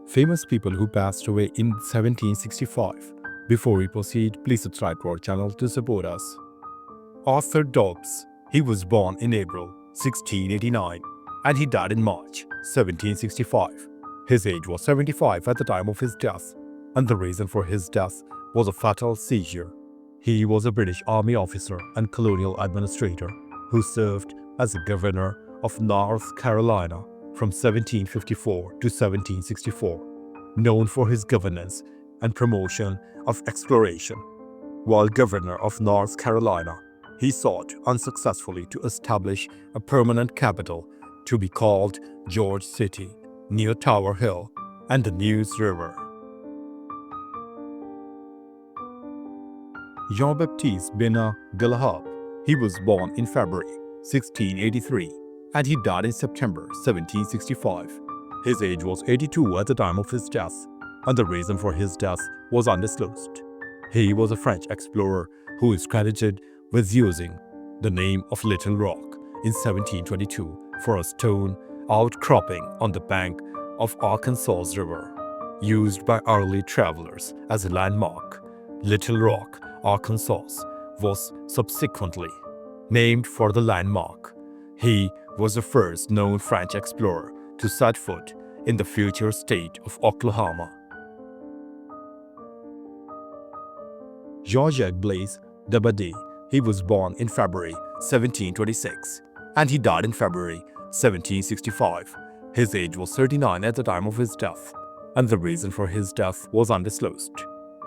Famous people who passed away in 1765. Before we proceed, please subscribe to our channel to support us. Arthur Dobbs. He was born in April 1689 and he died in March 1765. His age was 75 at the time of his death, and the reason for his death was a fatal seizure. He was a British Army officer and colonial administrator who served as a governor of North Carolina from 1754 to 1764, known for his governance and promotion of exploration. While governor of North Carolina, he sought unsuccessfully to establish a permanent capital to be called George City, near Tower Hill and the Neuse River. Jean-Baptiste Bernard Galahad. He was born in February 1683 and he died in September 1765. His age was 82 at the time of his death, and the reason for his death was undisclosed. He was a French explorer who is credited with using the name of Little Rock in 1722 for a stone outcropping on the bank of Arkansas River, used by early travelers as a landmark. Little Rock, Arkansas, was subsequently named for the landmark. He was the first known French explorer to set foot in the future state of Oklahoma. Georges Blaise Dabadie. He was born in February 1726 and he died in February 1765. His age was 39 at the time of his death, and the reason for his death was undisclosed.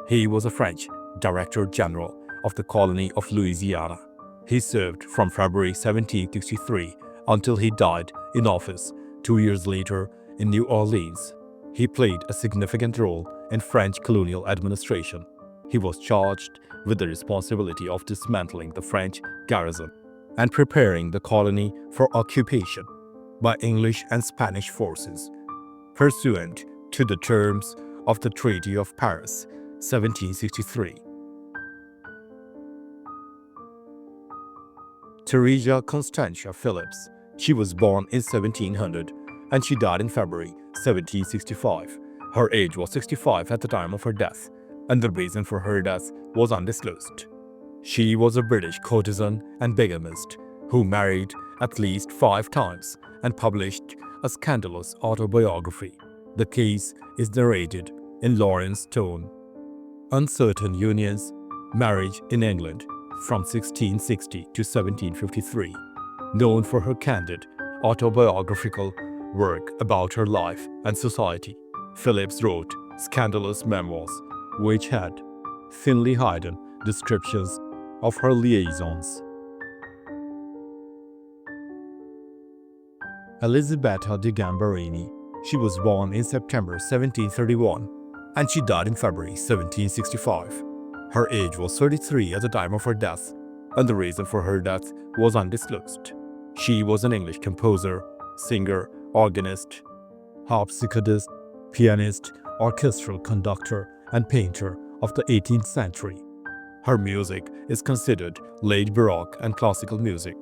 He was a French Director General of the colony of Louisiana. He served from February 1763 until he died in office 2 years later in New Orleans. He played a significant role in French colonial administration. He was charged with the responsibility of dismantling the French garrison and preparing the colony for occupation by English and Spanish forces, pursuant to the terms of the Treaty of Paris, 1763. Theresia Constantia Phillips. She was born in 1700 and she died in February 1765. Her age was 65 at the time of her death, and the reason for her death was undisclosed. She was a British courtesan and bigamist who married at least 5 times and published a scandalous autobiography. The case is narrated in Lawrence Stone. Uncertain Unions, Marriage in England from 1660 to 1753. Known for her candid autobiographical work about her life and society, Phillips wrote scandalous memoirs which had thinly hidden descriptions of her liaisons. Elisabetta de Gambarini. She was born in September 1731 and she died in February 1765. Her age was 33 at the time of her death, and the reason for her death was undisclosed. She was an English composer, singer, organist, harpsichordist, pianist, orchestral conductor, and painter of the 18th century. Her music is considered late Baroque and classical music.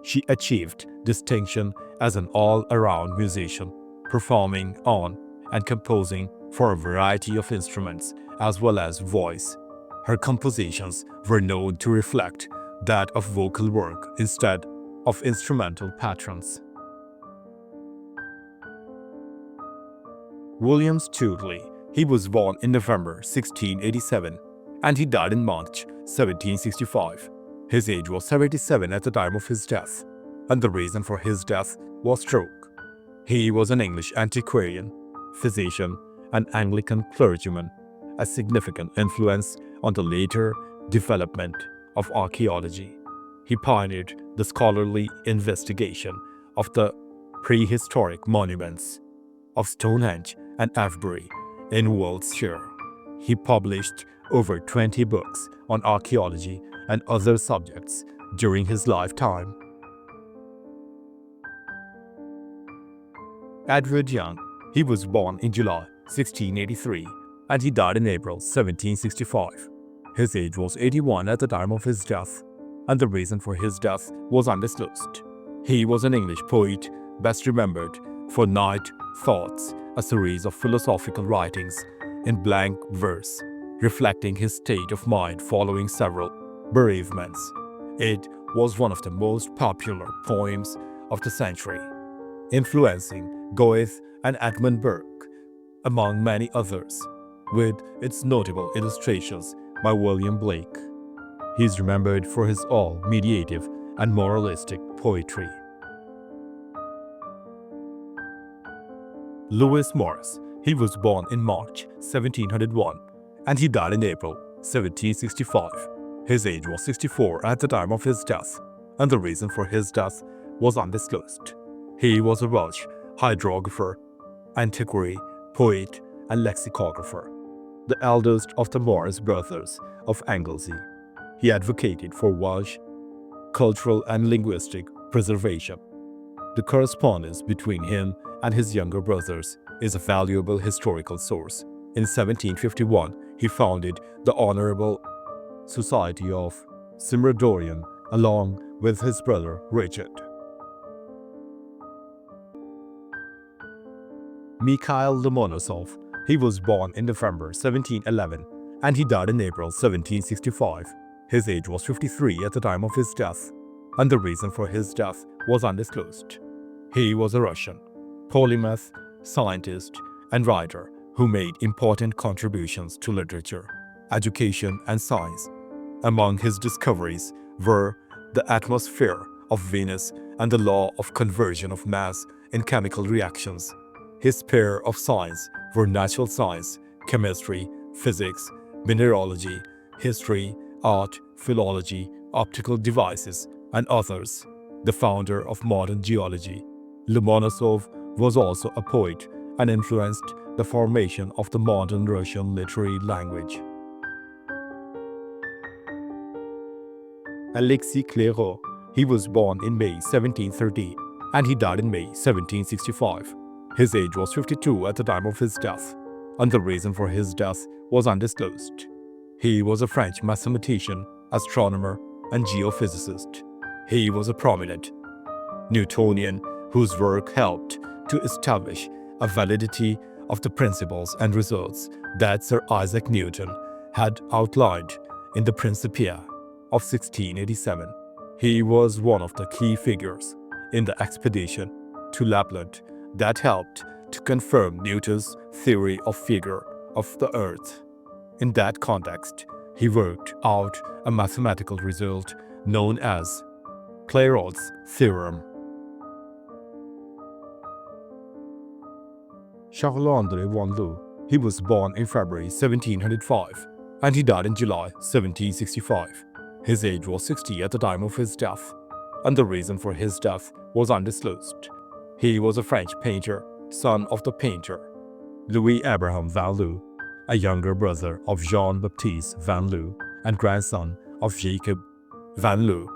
She achieved distinction as an all-around musician, performing on and composing for a variety of instruments as well as voice. Her compositions were known to reflect that of vocal work instead of instrumental patterns. William Stuteley. He was born in November 1687 and he died in March 1765. His age was 77 at the time of his death, and the reason for his death was stroke. He was an English antiquarian, physician, and Anglican clergyman, a significant influence on the later development of archaeology. He pioneered the scholarly investigation of the prehistoric monuments of Stonehenge and Avebury in Wiltshire. He published over 20 books on archaeology and other subjects during his lifetime. Edward Young. He was born in July 1683 and he died in April 1765. His age was 81 at the time of his death, and the reason for his death was undisclosed. He was an English poet best remembered for Night Thoughts a series of philosophical writings in blank verse, reflecting his state of mind following several bereavements. It was one of the most popular poems of the century, influencing Goethe and Edmund Burke, among many others, with its notable illustrations by William Blake. He is remembered for his all-mediative and moralistic poetry. Lewis Morris. He was born in March 1701 and he died in April 1765. His age was 64 at the time of his death, and the reason for his death was undisclosed. He was a Welsh hydrographer, antiquary, poet, and lexicographer, the eldest of the Morris brothers of Anglesey. He advocated for Welsh cultural and linguistic preservation. The correspondence between him and his younger brothers is a valuable historical source. In 1751, he founded the Honourable Society of Simradorian along with his brother Richard. Mikhail Lomonosov. He was born in November 1711 and he died in April 1765. His age was 53 at the time of his death, and the reason for his death was undisclosed. He was a Russian polymath, scientist, and writer who made important contributions to literature, education, and science. Among his discoveries were the atmosphere of Venus and the law of conversion of mass in chemical reactions. His sphere of science were natural science, chemistry, physics, mineralogy, history, art, philology, optical devices, and others. The founder of modern geology, Lomonosov was also a poet and influenced the formation of the modern Russian literary language. Alexis Clairaut. He was born in May 1713 and he died in May 1765. His age was 52 at the time of his death, and the reason for his death was undisclosed. He was a French mathematician, astronomer, and geophysicist. He was a prominent Newtonian whose work helped to establish a validity of the principles and results that Sir Isaac Newton had outlined in the Principia of 1687. He was one of the key figures in the expedition to Lapland that helped to confirm Newton's theory of figure of the Earth. In that context, he worked out a mathematical result known as Clairaut's theorem. Charles-André von Loo. He was born in February 1705 and he died in July 1765. His age was 60 at the time of his death, and the reason for his death was undisclosed. He was a French painter, son of the painter Louis Abraham van Loo, a younger brother of Jean-Baptiste van Loo and grandson of Jacob van Loo.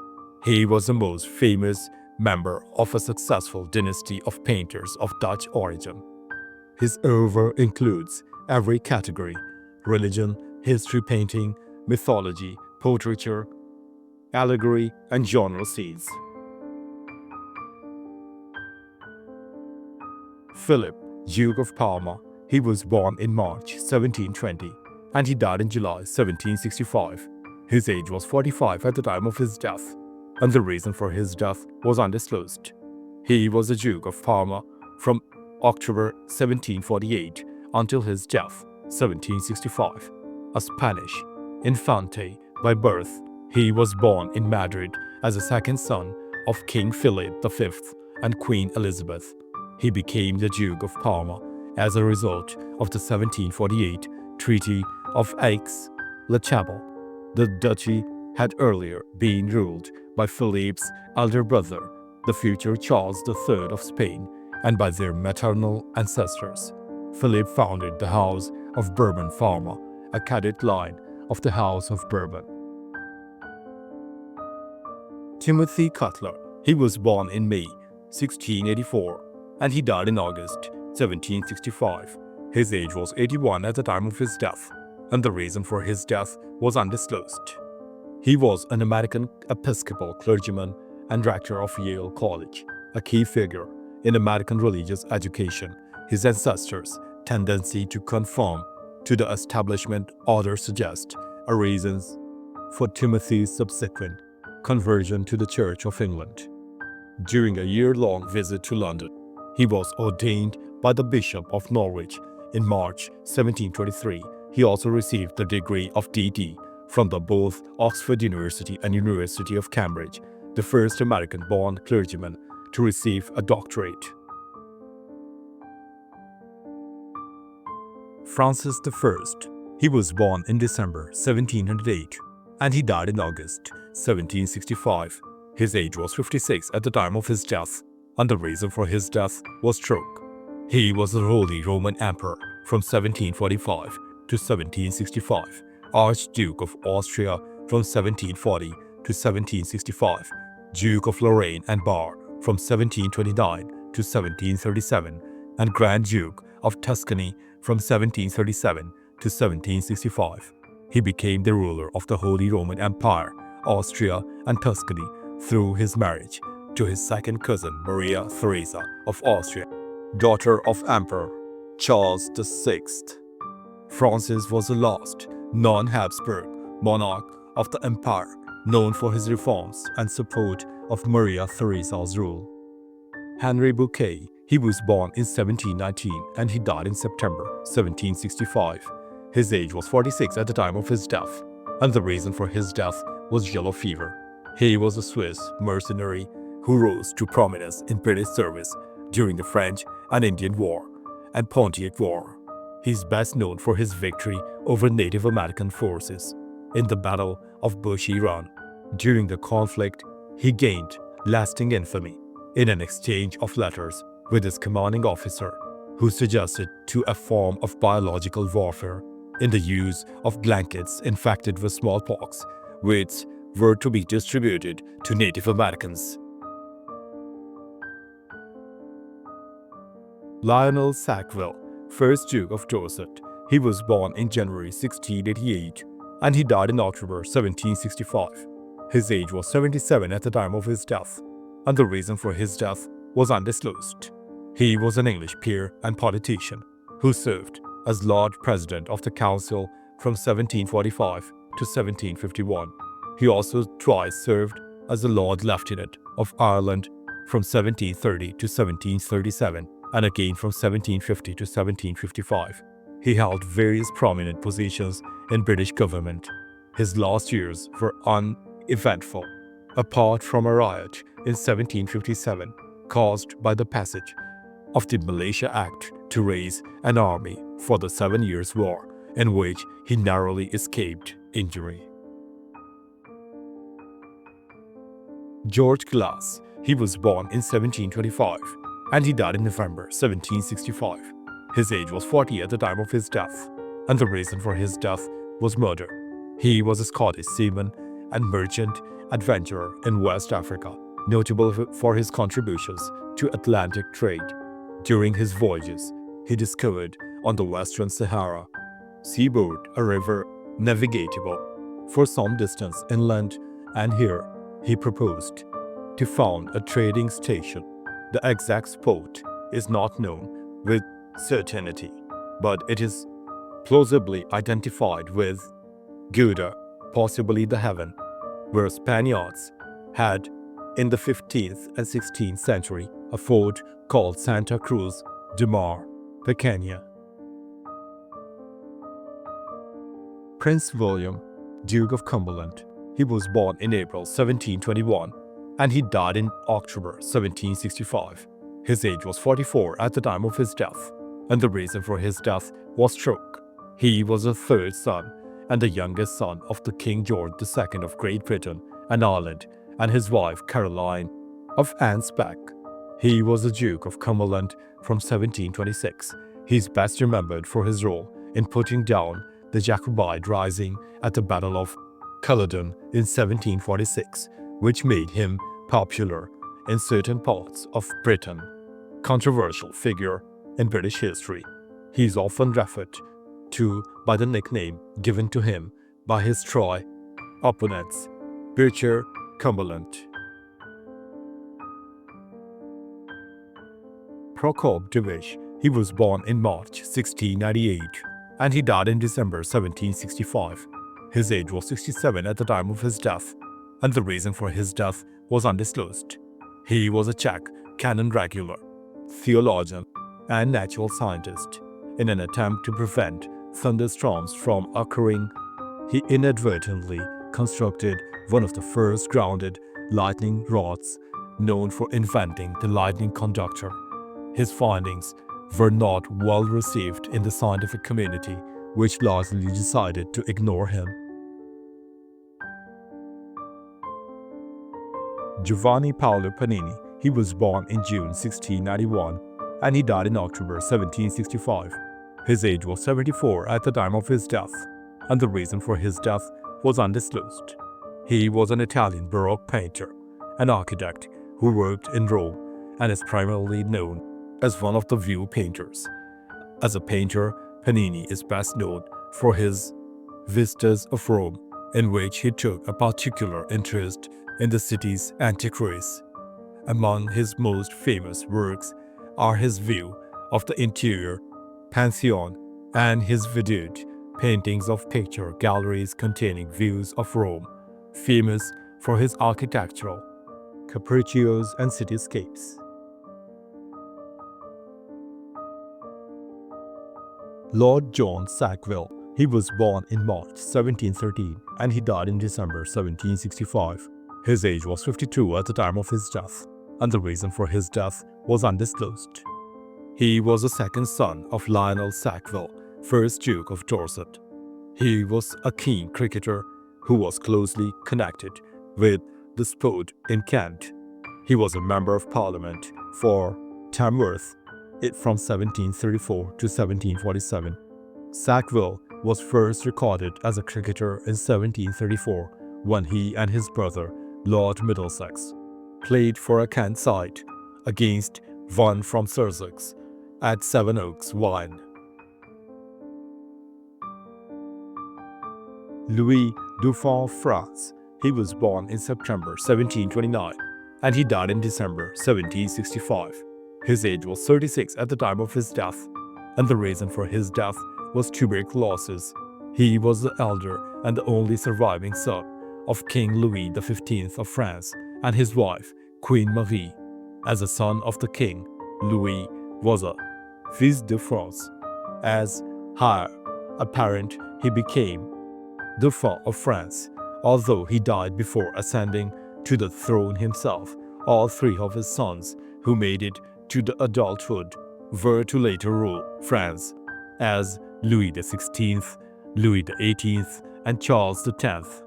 He was the most famous member of a successful dynasty of painters of Dutch origin. His oeuvre includes every category: religion, history painting, mythology, portraiture, allegory, and genre scenes. Philip, Duke of Parma. He was born in March 1720 and he died in July 1765. His age was 45 at the time of his death, and the reason for his death was undisclosed. He was the Duke of Parma from October 1748 until his death 1765. A Spanish infante by birth, he was born in Madrid as a second son of King Philip V and Queen Elizabeth. He became the Duke of Parma as a result of the 1748 Treaty of Aix-la-Chapelle. The duchy had earlier been ruled by Philip's elder brother, the future Charles III of Spain, and by their maternal ancestors. Philip founded the House of Bourbon-Parma, a cadet line of the House of Bourbon. Timothy Cutler. He was born in May 1684 and he died in August 1765. His age was 81 at the time of his death, and the reason for his death was undisclosed. He was an American Episcopal clergyman and rector of Yale College, a key figure in American religious education His ancestors' tendency to conform to the establishment order suggests a reason for Timothy's subsequent conversion to the Church of England. During a year-long visit to London, he was ordained by the Bishop of Norwich in March 1723. He also received the degree of D.D. from both Oxford University and University of Cambridge, the first American-born clergyman to receive a doctorate. Francis I. He was born in December 1708 and he died in August 1765. His age was 56 at the time of his death, and the reason for his death was stroke. He was the Holy Roman Emperor from 1745 to 1765, Archduke of Austria from 1740 to 1765, Duke of Lorraine and Bar from 1729 to 1737, and Grand Duke of Tuscany from 1737 to 1765. He became the ruler of the Holy Roman Empire, Austria and Tuscany through his marriage to his second cousin Maria Theresa of Austria, daughter of Emperor Charles VI. Francis was the last non-Habsburg monarch of the empire, known for his reforms and support of Maria Theresa's rule. Henry Bouquet. He was born in 1719 and he died in September 1765. His age was 46 at the time of his death, and the reason for his death was yellow fever. He was a Swiss mercenary who rose to prominence in British service during the French and Indian War and Pontiac War. He is best known for his victory over Native American forces in the Battle of Bushy Run. During the conflict, he gained lasting infamy in an exchange of letters with his commanding officer, who suggested to a form of biological warfare in the use of blankets infected with smallpox, which were to be distributed to Native Americans. Lionel Sackville, 1st Duke of Dorset. He was born in January 1688 and he died in October 1765. His age was 77 at the time of his death, and the reason for his death was undisclosed. He was an English peer and politician who served as Lord President of the Council from 1745 to 1751. He also twice served as the Lord Lieutenant of Ireland from 1730 to 1737 and again from 1750 to 1755. He held various prominent positions in British government. His last years were uneventful, apart from a riot in 1757 caused by the passage of the Militia Act to raise an army for the 7 Years' War, in which he narrowly escaped injury. George Glass. He was born in 1725 and he died in November 1765. His age was 40 at the time of his death, and the reason for his death was murder. He was a Scottish seaman and merchant adventurer in West Africa, notable for his contributions to Atlantic trade. During his voyages, he discovered on the Western Sahara seaboard a river navigable for some distance inland, and here he proposed to found a trading station. The exact spot is not known with certainty, but it is plausibly identified with Gouda, possibly the Haven, where Spaniards had in the 15th and 16th century a fort called Santa Cruz de Mar, Pequeña. Prince William, Duke of Cumberland. He was born in April 1721 and he died in October 1765. His age was 44 at the time of his death, and the reason for his death was stroke. He was the third son and the youngest son of the King George II of Great Britain and Ireland and his wife Caroline of Ansbach. He was the Duke of Cumberland from 1726. He is best remembered for his role in putting down the Jacobite rising at the Battle of Culloden in 1746, which made him popular in certain parts of Britain. Controversial figure in British history, he is often referred to by the nickname given to him by his Troy opponents, Bircher Cumberland. Prokop de Wish. He was born in March 1698 and he died in December 1765. His age was 67 at the time of his death, and the reason for his death was undisclosed. He was a Czech canon regular, theologian, and natural scientist. In an attempt to prevent thunderstorms from occurring, he inadvertently constructed one of the first grounded lightning rods, known for inventing the lightning conductor. His findings were not well received in the scientific community, which largely decided to ignore him. Giovanni Paolo Panini. He was born in June 1691 and he died in October 1765. His age was 74 at the time of his death, and the reason for his death was undisclosed. He was an Italian Baroque painter, an architect who worked in Rome and is primarily known as one of the view painters. As a painter, Panini is best known for his Vistas of Rome, in which he took a particular interest in the city's antiquities. Among his most famous works are his view of the interior, Pantheon, and his vedute paintings of picture galleries containing views of Rome, famous for his architectural capriccios and cityscapes. Lord John Sackville. He was born in March 1713 and he died in December 1765. His age was 52 at the time of his death, and the reason for his death was undisclosed. He was the second son of Lionel Sackville, 1st Duke of Dorset. He was a keen cricketer who was closely connected with the sport in Kent. He was a member of Parliament for Tamworth from 1734 to 1747. Sackville was first recorded as a cricketer in 1734 when he and his brother, Lord Middlesex, played for a Kent side against one from Sussex at Sevenoaks, Wine. Louis Dauphin of France. He was born in September 1729 and he died in December 1765. His age was 36 at the time of his death, and the reason for his death was tuberculosis. He was the elder and the only surviving son of King Louis XV of France and his wife, Queen Marie. As a son of the king, Louis was a fils de France. As heir apparent, he became Dauphin of France. Although he died before ascending to the throne himself, all three of his sons, who made it to the adulthood, were to later rule France as Louis XVI, Louis XVIII, and Charles X.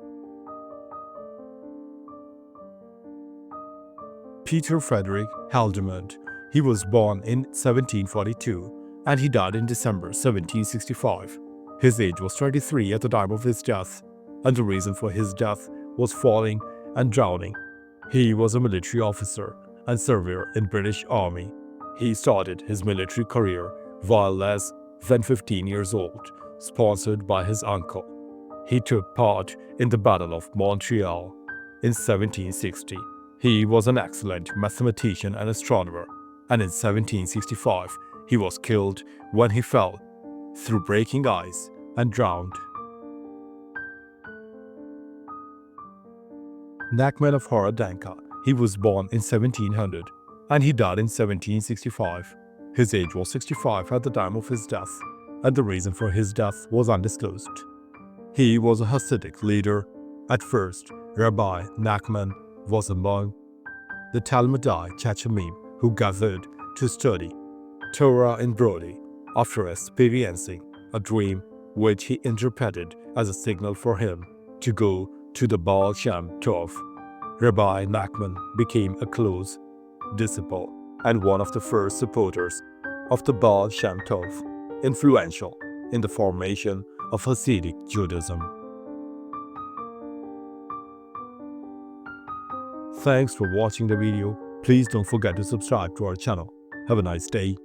Peter Frederick Haldimand. He was born in 1742 and he died in December 1765. His age was 23 at the time of his death, and the reason for his death was falling and drowning. He was a military officer and surveyor in British Army. He started his military career while less than 15 years old, sponsored by his uncle. He took part in the Battle of Montreal in 1760. He was an excellent mathematician and astronomer, and in 1765 he was killed when he fell through breaking ice and drowned. Nachman of Horadanka. He was born in 1700 and he died in 1765. His age was 65 at the time of his death, and the reason for his death was undisclosed. He was a Hasidic leader. At first, Rabbi Nachman was among the Talmudai Chachamim who gathered to study Torah in Brody after experiencing a dream which he interpreted as a signal for him to go to the Baal Shem Tov. Rabbi Nachman became a close disciple and one of the first supporters of the Baal Shem Tov, influential in the formation of Hasidic Judaism. Thanks for watching the video. Please don't forget to subscribe to our channel. Have a nice day.